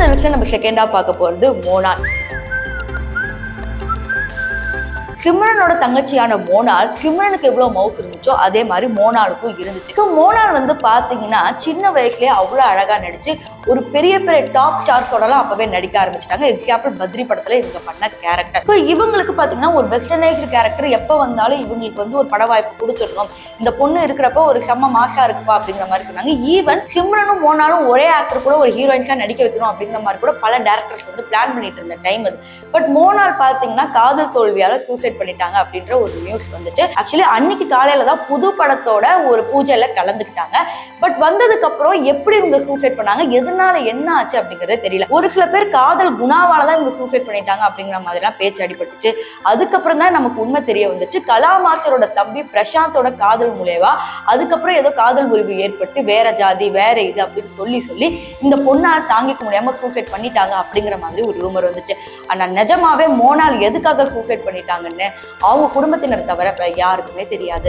இந்த லிஸ்ட்ல நம்ம செகண்டா பார்க்க போறது மோனால். சிம்ரனோட தங்கச்சியான மோனால் சிம்ரனுக்கு எவ்வளவு மவுஸ் இருந்துச்சோ அதே மாதிரி மோனாலுக்கும் இருந்துச்சு. ஸோ மோனால் வந்து பாத்தீங்கன்னா சின்ன வயசுலயே அவ்வளவு அழகா நடிச்சு ஒரு பெரிய பெரிய டாப் ஸ்டார்ஸோடலாம் அப்பவே நடிக்க ஆரம்பிச்சிட்டாங்க. எக்ஸாம்பிள் பத்ரி படத்துல இவங்க பண்ண கேரக்டர். ஸோ இவங்களுக்கு பாத்தீங்கன்னா ஒரு வெஸ்டர்னைஸ்டு கேரக்டர் எப்ப வந்தாலும் இவங்களுக்கு வந்து ஒரு பட வாய்ப்பு கொடுத்துடணும், இந்த பொண்ணு இருக்கிறப்ப ஒரு செம்ம மாசா இருக்குப்பா அப்படிங்கிற மாதிரி சொன்னாங்க. ஈவன் சிம்ரனும் மோனாலும் ஒரே ஆக்டர் கூட ஒரு ஹீரோயின்ஸா நடிக்க வைக்கணும் அப்படிங்கிற மாதிரி கூட பல டேரக்டர்ஸ் வந்து பிளான் பண்ணிட்டு இருந்த டைம் அது. பட் மோனால் பாத்தீங்கன்னா காதல் தோல்வியால சூசைட் பண்ணிட்டாங்க அப்படின்ற ஒரு நியூஸ் வந்துச்சு. ஆக்சுவலி அன்னைக்கு காலையில தான் புது படத்தோட ஒரு பூஜையில கலந்துக்கிட்டாங்க. பட் வந்ததுக்கு அப்புறம் எப்படி இவங்க சூசைட் பண்ணாங்க, எதனால என்ன ஆச்சு அப்படிங்கறதே தெரியல. ஒரு சில பேர் காதல் குணாவால தான் இவங்க சூசைட் பண்ணிட்டாங்க அப்படிங்கிற மாதிரி எல்லாம் பேச்சு அடிபட்டுச்சு. அதுக்கப்புறம் தான் நமக்கு உண்மை தெரிய வந்துச்சு. கலா மாஸ்டரோட தம்பி பிரசாந்தோட காதல் மூலமா அதுக்கப்புறம் ஏதோ காதல் முறிவு ஏற்பட்டு வேற ஜாதி வேற இது அப்படின்னு சொல்லி இந்த பொண்ணால தாங்கிக்க முடியாம சூசைட் பண்ணிட்டாங்க அப்படிங்கிற மாதிரி ஒரு ரூமர் வந்துச்சு. ஆனா நிஜமாவே மோனால் எதுக்காக சூசைட் பண்ணிட்டாங்கன்னு அவங்க குடும்பத்தினர் தவிர யாருக்குமே தெரியாது.